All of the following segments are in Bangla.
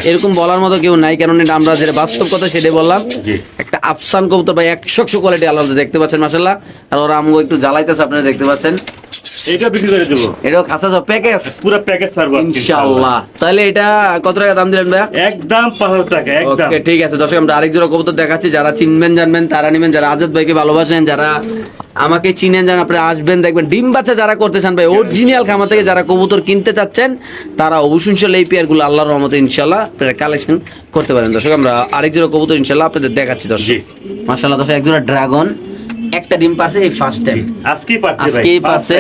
এরকম বলার মতো কেউ নাই, কারণ এটা আমরা যেটা বাস্তব কথা সেটাই বললাম। একটা আফসান কবুতর ভাই 100 কোয়ালিটি আলাদা দেখতে পাচ্ছেন মাশাআল্লাহ। আর ওরা আমগো একটু জ্বালাইতেছে, আপনারা দেখতে পাচ্ছেন। এটা বিক্রি করে দেব, এটাও খাসা সব প্যাকেজ, পুরো প্যাকেজ সার্ভিস ইনশাআল্লাহ। তাহলে এটা কত টাকা দাম দিলেন ভাই? একদম 5000 টাকা একদম। ওকে ঠিক আছে দর্শক, আমরা আরেক জোড়া কবুতর দেখাচ্ছি। যারা চিনবেন জানবেন তারা নেবেন, যারা আজাদ ভাইকে ভালোবাসেন, যারা আমাকে চিনেন জান, আপনারা আসবেন দেখবেন। ডিম বাচ্চা যারা করতে চান ভাই, অরিজিনাল খামার থেকে যারা কবুতর কিনতে চাচ্ছেন তারা অবশ্যই ইনশাআল্লাহ এই পেয়ারগুলো আল্লাহর রহমতে ইনশাআল্লাহ আপনারা কালেকশন করতে পারেন। দর্শক আমরা আরেক জোড়া কবুতর ইনশাআল্লাহ আপনাদের দেখাচ্ছি দর্শক। মাশাআল্লাহ দর্শক, এক জোড়া ড্রাগন, একটা ডিম পারছে এই ফার্স্ট টাইম, আজকেই পারছে।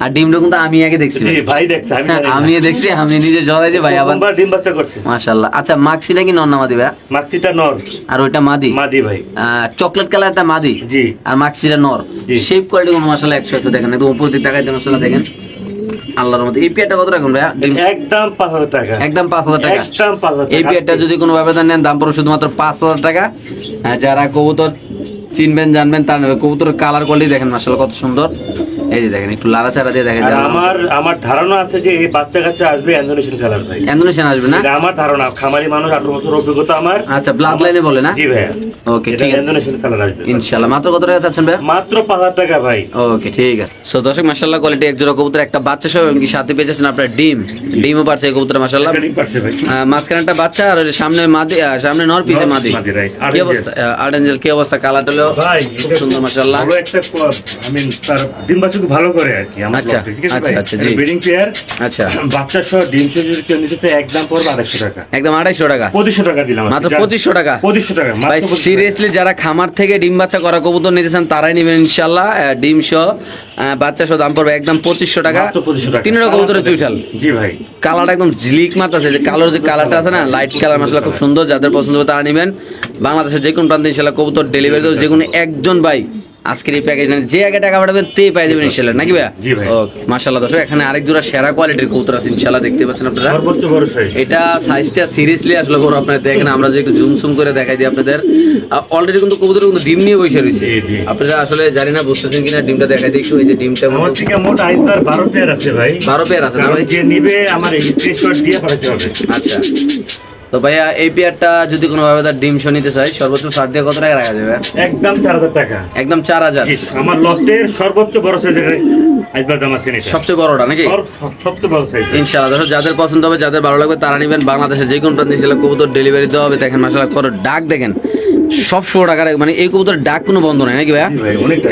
আর ডিমটা কিন্তু আমি আগে দেখছি ভাই, দেখছি আমি দেখছি, আমি নিজে জড়াইছি ভাই, আবার ডিম বাচ্চা করছে মাশাআল্লাহ। আচ্ছা মাক্সিটা কি নর না মাদি ভাই? মাক্সিটা নর আর ওইটা মাদি? মাদি ভাই। চকলেট কালারটা মাদি জি, আর মাক্সিটা নর। শেপ কোয়ালিটি কোন মাশাআল্লাহ 100 দেখেন, একদম উপর দিকে তাকাইতে মাশাআল্লাহ দেখেন আল্লাহর মধ্যে। এই পেয়ারটা কত রাখুন ভাই? একদম 5000 টাকা, একদম 5000 টাকা, একদম 5000 টাকা। এই পেয়ারটা যদি কোনো ব্যবধান নেন দাম পড়বে শুধুমাত্র 5000 টাকা। যারা কবুতর চিনবেন জানবেন তার নেবে। কবুতরের কালার কোয়ালিটি দেখেন মাশাআল্লাহ কত সুন্দর। এই যে দেখেন, একটু লাড়াচাড়া দিয়ে দেখেন। আমার ধারণা আছে যে এই বাচ্চা কাচ্চা আসবে ইন্দোনেশিয়ান কালার ভাই, ইন্দোনেশিয়ান আসবে না? এটা আমার ধারণা, খামারি মানুষ 18 বছর অভিজ্ঞতা আমার। আচ্ছা ব্লাড লাইনে বলে না? জি ভাই। ওকে এটা ঠিক আছে, ইন্দোনেশিয়ান কালার আসবে ইনশাআল্লাহ। মাত্র কত টাকা চাচ্ছেন ভাই? মাত্র 5000 টাকা ভাই। ওকে ঠিক আছে। সো দর্শক মাশাআল্লাহ কোয়ালিটি এক জোড়া কবুতর, একটা বাচ্চা সহ এবং কি সাথে পেয়েছেন আপনার ডিমও পারছে এই কবুতর মাশাআল্লাহ। ডিম পারছে ভাই, মাঝখানটা বাচ্চা আর সামনে মাদি, সামনে নর পিছে মাদি। কি অবস্থা আর্ডেঞ্জেল, কি অবস্থা? কালারটা হলো ভাই খুব সুন্দর মাশাআল্লাহ। ভালো একটা তার ডিম বাচ্চা খুব ভালো করে আর কি আমার আচ্ছা, ব্লগটা, ঠিক আছে ভাই? আচ্ছা, জি। ব্রিডিং পেয়ার, আচ্ছা বাচ্চা সহ ডিম সহ যদি কেউ নিতে চায় একদম পড়বে 250 টাকা, একদম 250 টাকা, 2500 টাকা দিলাম মাত্র 2500 টাকা। 2500 টাকা ভাই মাত্র 2500 টাকা। সিরিয়াসলি যারা খামার থেকে ডিম বাচ্চা করা কবুতর নিতে চান তারাই নেবেন ইনশাআল্লাহ। ডিম সহ বাচ্চা সহ দাম পড়বে একদম 2500 টাকা। মাত্র 2500 টাকা। তিনটা কবুতরের চুইঠাল। জি ভাই, কালারটা একদম ঝিলিক মারতেছে, যে কালোর যে কালারটা আছে না, লাইট কালার মাশাআল্লাহ খুব সুন্দর। যাদের পছন্দ হবে তারা নেবেন। বাংলাদেশের যে কোন প্রান্তে ইনশাআল্লাহ কবুতর ডেলিভারি দেবে, যে কোনো একজন ভাই আজকের এই প্যাকেজ যে আগে টাকা পাঠাবেন তে পাই দেবেন ইনশাআল্লাহ, নাকি ভাই? জি ভাই। ওকে মাশাআল্লাহ দর্শক, এখানে আরেক জোড়া সেরা কোয়ালিটির কবুতর আছে ইনশাআল্লাহ, দেখতে পাচ্ছেন আপনারা। সর্বোচ্চ বড় সাইজ। এটা সাইজটা সিরিয়াসলি আসলে বড়, আপনারা দেখেন। আমরা যে একটু জুম করে দেখাই দিই আপনাদের। অলরেডি কিন্তু কবুতর কিন্তু ডিম নিয়ে বসে রয়েছে। আপনারা আসলে জানি না বুঝতেছেন কিনা, ডিমটা দেখাই দিই একটু। এই যে ডিমটা আমার থেকে মোট আইসবার 12 পেয়ার আছে ভাই। 12 পেয়ার আছে না ভাই? যে নিবে আমার স্ক্রিনশট দিয়ে পাঠাতে হবে। আচ্ছা তো ভাইয়া এই পেয়ারটা যদি কোনো ভাবে তার ডিম শো নিতে চাই, সর্বোচ্চ ছাড় দিয়ে কত টাকা রাখা যাবে? একদম 4000 টাকা, একদম 4000। আমার লটের সর্বোচ্চ বড় সাইজের আইসবার দাম আছে এটা, সবচেয়ে বড়টা নাকি? সবচেয়ে বড় সাইজ ইনশাআল্লাহ। দর্শক যাদের পছন্দ হবে, যাদের ভালো লাগবে তারা নেবেন। বাংলাদেশে যে কোনো প্রান্তে ইনশাআল্লাহ কবুতর ডেলিভারি দেওয়া হবে। দেখেন মাশাআল্লাহ কত ডাক, দেখেন সব 100 টাকার, মানে এই কবুতরের ডাক কোনো বন্ধ নাই নাকি ভাইয়া?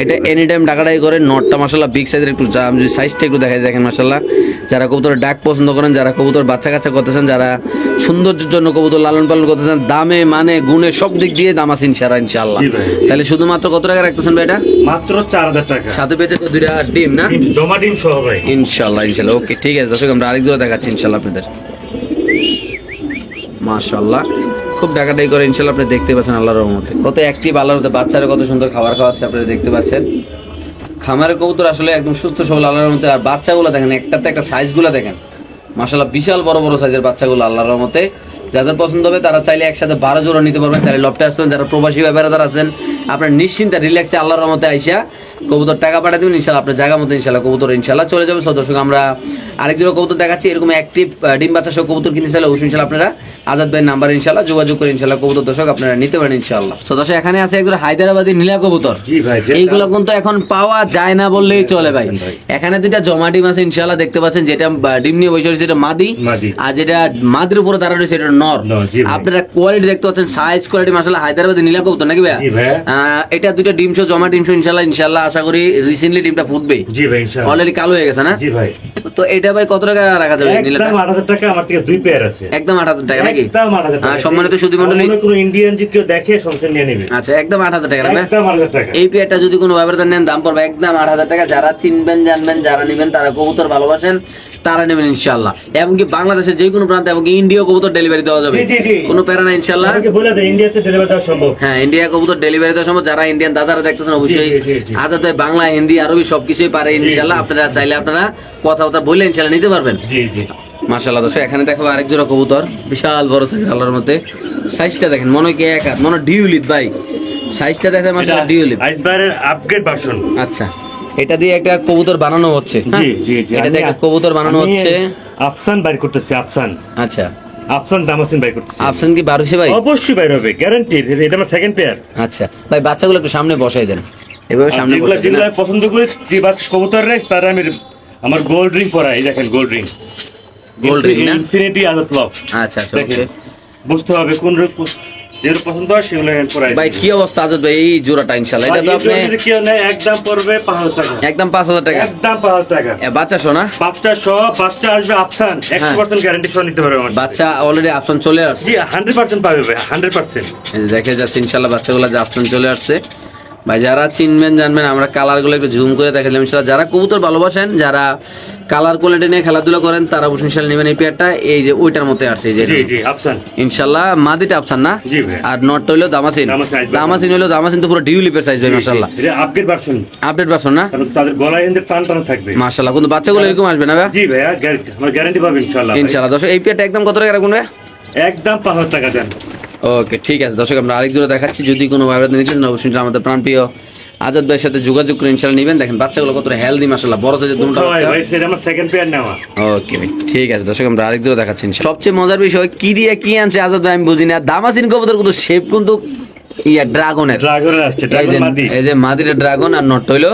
এটা এনি টাইম ডাকাটাই করে। নটটা মাশাআল্লাহ বিগ সাইজের, একটু যদি সাইজটা একটু দেখাই দেখেন মাশাআল্লাহ। যারা কবুতরের ডাক পছন্দ করেন, যারা কবুতর বাচ্চা কাচ্চা করতেছেন, যারা সৌন্দর্যের জন্য কবুতর লালন পালন করতেছেন, দামে মানে গুণে সব দিক দিয়ে দাম আছে ইনশাআল্লাহ। তাহলে শুধুমাত্র কত টাকা রাখতেছেন ভাই এটা? মাত্র 4000 টাকা। সাথে পেয়েছে তো দুইটা ডিম না? জমা ডিম সহ ভাই। ইনশাআল্লাহ ইনশাআল্লাহ। ওকে ঠিক আছে দর্শক, আমরা আরেক জোড়া দেখাচ্ছি ইনশাআল্লাহ আপনাদের। মাশাআল্লাহ খুব ডাকাডাকি করে ইনশাআল্লাহ আপনি দেখতে পাচ্ছেন আল্লাহর রহমতে। কত অ্যাক্টিভ আল্লাহর রহমতে, বাচ্চারা কত সুন্দর খাবার খাওয়াচ্ছে আপনারা দেখতে পাচ্ছেন। খামারের কবুতর আসলে একদম সুস্থ সবল আল্লাহর রহমতে। আর বাচ্চাগুলো দেখেন, একটাতে একটা সাইজগুলো দেখেন মাশাআল্লাহ, বিশাল বড় বড় সাইজের বাচ্চাগুলো আল্লাহর রহমতে। যাদের পছন্দ হবে তারা চাইলে একসাথে 12 জোড়া নিতে পারবেন। চাইলে লফটে আসবেন। যারা প্রবাসী ব্যাপারে আছেন, আপনার নিশ্চিন্তে রিল্যাক্সে আল্লাহর রহমতে আইসা কবুতর টাকা পাঠিয়ে দেবেন ইনশাআল্লাহ, আপনার জায়গা মতো ইনশাআল্লাহ কবুতর ইনশাআল্লাহ চলে যাবে। দর্শক আমরা আরেক জোড়া কবুতর দেখাচ্ছি। এরকম অ্যাক্টিভ ডিম বাচ্চা সহ কবুতর কিনতে চাইলে অবশ্যই ইনশাআল্লাহ আপনারা আজাদ ভাইয়ের নাম্বার ইনশাআল্লাহ যোগাযোগ করে ইনশাআল্লাহ কবুতর দর্শক আপনারা নিতে পারেন ইনশাআল্লাহ। দর্শক এখানে আছে একজন হায়দ্রাবাদি নীলা কবুতর। জি ভাই, এইগুলো কিন্তু এখন পাওয়া যায় না বললেই চলে ভাই। এখানে দুইটা জমা ডিম আছে ইনশাআল্লাহ, দেখতে পাচ্ছেন। যেটা ডিম নিয়ে বসে রয়েছে এটা মাদি, আর যেটা মাদির উপরে দাঁড়ানো রয়েছে এটা নর। আপনারা কোয়ালিটি দেখতে পাচ্ছেন, সাইজ কোয়ালিটি মাশাআল্লাহ হায়দ্রাবাদি নীলা কবুতর নাকি ভাই? এটা দুইটা ডিম সহ জমা ডিম সহ ইনশাআল্লাহ আশা করি রিসেন্টলি ডিমটা ফুটবে। জি ভাই ইনশাআল্লাহ। অলরেডি কালো হয়ে গেছে না? জি ভাই। তো এটা ভাই কত টাকা রাখা যাবে? একদম 8000 টাকা। আমার থেকে দুই পেয়ার আছে, একদম 8000 টাকা নাকি? একদম 8000 টাকা। সম্মানিত সুধী মণ্ডলী, কোনো ইন্ডিয়ান যদি কেউ দেখে সংসার নিয়ে নেবে। আচ্ছা একদম 8000 টাকা না? একদম 8000 টাকা। এই পেয়ারটা যদি কোনো ব্যবধান নেন দাম পড়বে একদম 8000 টাকা। যারা চিনবেন জানবেন, যারা নেবেন, তারা কবুতর ভালোবাসেন তারা নেবেন ইনশাআল্লাহ। এমনকি বাংলাদেশের যে কোনো প্রান্তে, এমনকি ইন্ডিয়া কবুতর ডেলিভারি দেওয়া যাবে, কোনো প্যারা না ইনশাআল্লাহ। বলে দেয় ইন্ডিয়াতে ডেলিভারি দেওয়া সম্ভব। হ্যাঁ ইন্ডিয়া কবুতর ডেলিভারি দেওয়া সম্ভব। যারা ইন্ডিয়ান দাদারা দেখতেছেন অবশ্যই আজাদ ভাই বাংলা, হিন্দি, আরবি সবকিছুই পারে ইনশাআল্লাহ। আপনারা চাইলে আপনারা কথাবার্তা বলে ইনশাআল্লাহ নিতে পারবেন। জি জি মাশাআল্লাহ। দর্শক এখানে দেখাবো আরেক জোড়া কবুতর, বিশাল বড় সাইজ আল্লাহর মধ্যে। সাইজটা দেখেন, মনে হয় কি এক হাত, মনে হয় ডিউলিপ ভাই। সাইজটা দেখেন মাশাআল্লাহ ডিউলিপ, আইসবারের আপগ্রেড ভার্সন। আচ্ছা এটা দিয়ে একটা কবুতর বানানো হচ্ছে। জি জি জি, এটা দিয়ে একটা কবুতর বানানো হচ্ছে। আফসান বাইর করতেছি, আফসান। আচ্ছা আফসান দামাসিন বাই করতেছি। আফসান কি 1200 ভাই? অবশ্যই বাইরে হবে, গ্যারান্টি। এটা আমার সেকেন্ড পেয়ার। আচ্ছা ভাই, বাচ্চাগুলো একটু সামনে বসাই দেন, এভাবে সামনে যেগুলো বসাই দেন। যেগুলো আমি পছন্দ করি যে বাচ্চা কবুতর রেস, তারা আমি আমার গোল্ড রিং পরা, এই দেখেন গোল্ড রিং, গোল্ড রিং না? Infinity Azad love. আচ্ছা আচ্ছা, দেখেন, ওকে বুঝতে হবে কোন যেগুলো পছন্দ হয় সেগুলো পরাই। ভাই কি অবস্থা আজাদ ভাই এই জোড়াটা? ইনশাআল্লাহ এটা তো আপনি কেউ নেই, একদম পড়বে 5,000 টাকা। একদম 5000 টাকা, একদম 5,000 টাকা। বাচ্চা শোনা বাচ্চা সহ বাচ্চা আসবে আফসান 100% গ্যারান্টি সহ নিতে পারবে আমার। বাচ্চা অলরেডি আফসান চলে আসছে, জি 100% পাবে ভাই, 100%। এই যে দেখে যাচ্ছে ইনশাআল্লাহ বাচ্চাগুলো যে আফসান চলে আসছে। ভাই যারা চিনবেন জানবেন, আমরা কালারগুলো একটু জুম করে দেখালাম ইনশাআল্লাহ। যারা কবুতর ভালোবাসেন, যারা কালার কোয়ালিটি নিয়ে খেলাধুলা করেন, তারা অবশ্যই ইনশাআল্লাহ নেবেন এই পেয়ারটা। এই যে ওইটার মধ্যে আসছে এই যে জি জি আফসান। ইনশাআল্লাহ মাদিটা আফসান না? জি ভাই। আর নটটা হইলো দামাসিন। দামাসিন হইলো, দামাসিন তো পুরো ডিউলিপের সাইজ ভাই মাশাআল্লাহ। এটা আপডেট ভার্সন, আপডেট ভার্সন না? কারণ তাদের গলায় এন্ড টান টান থাকবে মাশাআল্লাহ। কিন্তু বাচ্চাগুলো এরকম আসবে না ভাই? জি ভাইয়া, আমার গ্যারান্টি পাবে ইনশাআল্লাহ। ইনশাআল্লাহ। দর্শক এই পেয়ারটা একদম কত টাকা রাখবেন ভাই? একদম 5,000 টাকা দেন। ওকে ঠিক আছে দর্শক, আমরা আরেক জোড়া দেখাচ্ছি। যদি কোনো ভাইরা নিতে চান অবশ্যই আমাদের প্রাণপ্রিয় আজাদ ভাইয়ের সাথে যোগাযোগ করে ইনশাআল্লাহ নেবেন। দেখেন বাচ্চাগুলো কতটা হেলদি মাশাআল্লাহ, বড় সাইজের দুটো ভাই বাচ্চা। ভাই সেটা আমার সেকেন্ড পেয়ার নেওয়া। ওকে ভাই ঠিক আছে দর্শক, আমরা আরেক জোড়া দেখাচ্ছি ইনশাআল্লাহ। সবচেয়ে মজার বিষয় কি দিয়ে কি আনছে আজাদ ভাই আমি বুঝি না। দামাসিন কবুতর কিন্তু শেপ কিন্তু ইয়া ড্রাগনের, ড্রাগনের আসছে, ড্রাগন মাদি। এই যে মাদিরা ড্রাগন আর নট হইলো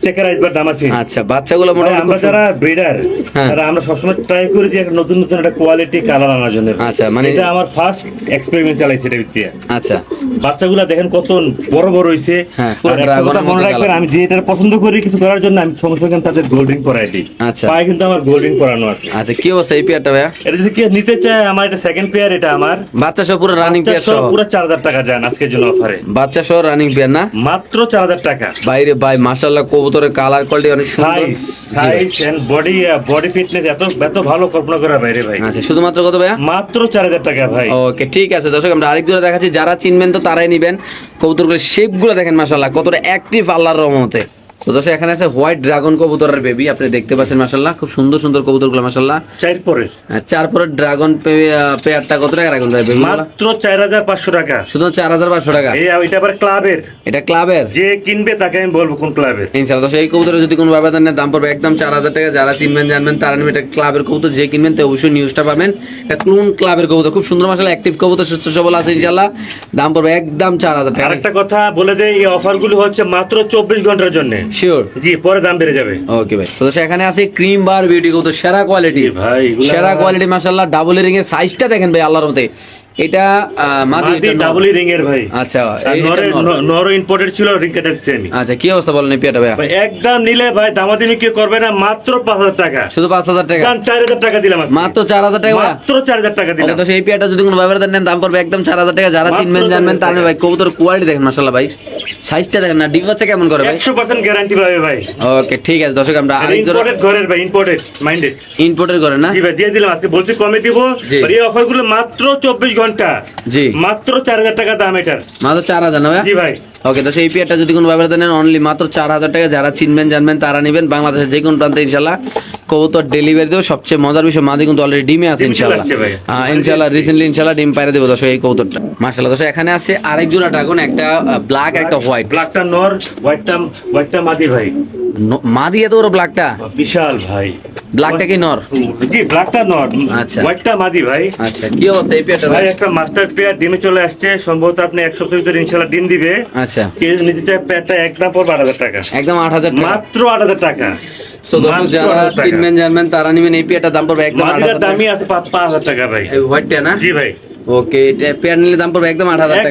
চেকার আইসবার দামাসিন। আচ্ছা বাচ্চাগুলো ভাই, মোটামুটি আমরা যারা ব্রিডার, হ্যাঁ। তারা আমরা সবসময় ট্রাই করি যে একটা নতুন নতুন একটা কোয়ালিটি কালার আনার জন্য। আচ্ছা, মানে- এটা আমার ফার্স্ট এক্সপেরিমেন্ট চালাইছি এটা ভিত্তি। আচ্ছা বাচ্চাগুলা দেখেন কত বড় বড় হইছে। হ্যাঁ, পুরো আর একটা dragon কথা এর মনে মতো রাখবেন, colour। আমি যে এটা পছন্দ করি কিছু করার জন্য আমি সঙ্গে সঙ্গে তাদের গোল্ডিং করাই দিই। আচ্ছা। পায়ে কিন্তু আমার গোল্ডিং করানো আছে। আচ্ছা কি অবস্থা এই পেয়ারটা ভাইয়া? এটা যদি কেউ নিতে চায়, আমার এটা সেকেন্ড পেয়ার, এটা আমার বাচ্চা সহ পুরো রানিং পেয়ার সহ? পুরো 4,000 টাকা যান আজকের জন্য অফারে, বাচ্চা সহ রানিং পেয়ার না? মাত্র 4,000 টাকা। বাইরে ভাই মাশাআল্লাহ কবুতরের কালার কোয়ালিটি অনেক সুন্দর। Size size and body fitness এত ভালো কল্পনা করা বাইরে ভাই। আচ্ছা শুধুমাত্র কত ভাইয়া? মাত্র 4,000 টাকা ভাই। ওকে ঠিক আছে দর্শক, আমরা আরেক জোড়া দেখাচ্ছি। যারা চিনবেন তো তারাই নিবেন। কবুতরগুলোর শেপ গুলো দেখেন মাশাআল্লাহ কতটা অ্যাক্টিভ আল্লাহর রহমতে। তো দর্শক এখানে আছে হোয়াইট ড্রাগন কবুতরের বেবি, আপনি দেখতে পাচ্ছেন মাশাআল্লাহ খুব সুন্দর সুন্দর কবুতরগুলো মাশাআল্লাহ। চার পরে চার পরের ড্রাগন পেয়ারটা কত টাকা রাখুন ভাই বেবি? মাত্র 4,500 টাকা। শুধু 4500 টাকা। এটা আবার ক্লাবের, এটা ক্লাবের? যে কিনবে তাকে আমি বলবো কোন ক্লাবের। ইনশাআল্লাহ দর্শক এই কবুতরের যদি কোনো ব্যবধান নেই দাম পড়বে একদম 4000 টাকা। যারা চিনবেন জানবেন তারা নেবেন। এটা ক্লাবের কবুতর, যে কিনবেন তো অবশ্যই নিউজটা পাবেন। এটা কোন ক্লাবের কবুতর, খুব সুন্দর মাশাআল্লাহ অ্যাক্টিভ কবুতর, সুস্থ সবল আছে ইনশাআল্লাহ। দাম পড়বে একদম 4000 টাকা। আরেকটা কথা বলে দেই, এই অফারগুলো হচ্ছে মাত্র 24 ঘন্টার জন্য। শিওর? জি, পরে দাম বেড়ে যাবে। ওকে ভাই। তো দর্শক এখানে আছে ক্রিম বার বিউটি কবুতর, সেরা কোয়ালিটি ভাই, এগুলা- সেরা কোয়ালিটি মাশাআল্লাহ। ডাবল রিং এর সাইজটা দেখেন ভাই আল্লাহর রহমতে। এটা মাদি, মাদি এটা নর। ডাবল রিং এর ভাই। আচ্ছা আর এইটা নর। নরও ইম্পোর্টেড ছিল, রিং কাটাচ্ছে আমি। আচ্ছা কি অবস্থা বলেন এই পেয়ারটা ভাইয়া? ভাই একদম নিলে ভাই দামাদামি কেউ করবে না, মাত্র 5,000 টাকা। শুধু 5000 টাকা? কারণ 4,000 টাকা দিলাম আজকে। মাত্র 4000 টাকা ভাইয়া? মাত্র 4,000 টাকা দিলাম। তো সেই পেয়ারটা যদি কোনো ব্যবহার নেন দাম পড়বে একদম 4000 টাকা। যারা মাত্র চিনবেন জানবেন 4000 তাহলে টাকা। ভাই কবুতর কোয়ালিটি দেখেন মাশাআল্লাহ ভাই, সাইজটা দেখেন না, ডিম বাচ্চা কেমন করে ভাই? 100% গ্যারান্টি পাবে ভাই। ওকে ঠিক আছে দর্শক, আমরা আরেক জোড়া ইম্পোর্টেড ঘরের ভাই, ইম্পোর্টেড মাইন্ডেড। ইম্পোর্টের করে না? জি ভাই, দিয়ে দিলাম আজকে, বলছি কমে দিব। জি। আর এই অফারগুলো মাত্র 24 ঘন্টা, জি মাত্র 4,000 টাকা দাম এটার। মাত্র 4000 না ভাইয়া? জি ভাই। ওকে তো সেই পেয়ারটা যদি কোনো ব্যবহার নেন অনলি মাত্র 4000 টাকা। যারা চিনবেন জানবেন তারা নেবেন। বাংলাদেশের যে কোনো প্রান্তে ইনশাআল্লাহ কবুতর ডেলিভারি দেবো। সবচেয়ে মজার বিষয় মাদি কিন্তু অলরেডি ডিমে আছে ডিম চলে ইনশাআল্লাহ। আসছে ভাই। ইনশাআল্লাহ রিসেন্টলি ইনশাআল্লাহ ডিম পাইরে দেবো দর্শক এই কবুতরটা মাশাআল্লাহ। দর্শক এখানে আছে আরেক জোড়া ড্রাগন, একটা ব্ল্যাক একটা হোয়াইট। ব্ল্যাকটা নর, হোয়াইটটা মাদি ভাই। মাদি এত বড় ব্ল্যাকটা? বিশাল ভাই। ব্ল্যাকটা কি নর? জি, ব্ল্যাকটা নর, আচ্ছা। হোয়াইটটা মাদি ভাই। আচ্ছা কি অবস্থা এই পেয়ারটা ভাই ভাই? একটা মাস্টার পেয়ার ডিমে চলে আসছে, সম্ভবত আপনি 1 সপ্তাহের ভিতরে ইনশাআল্লাহ ডিম দিবে। আচ্ছা কেউ নিতে চায় পেয়ারটা একদম পড়বে 8,000 টাকা। একদম 8000 টাকা। মাত্র 8,000 টাকা। সো দর্শক মাত্র যারা 8,000 টাকা। চিনবেন জানবেন তারা নেবেন। এই পেয়ারটার দাম পড়বে একদম মাদিটার 8000 টাকা। দামই আছে 5,000 টাকা ভাই। এই হোয়াইটটা না? জি ভাই। ওকে এটা পেয়ার নিলে দাম পড়বে একদম 8000 টাকা।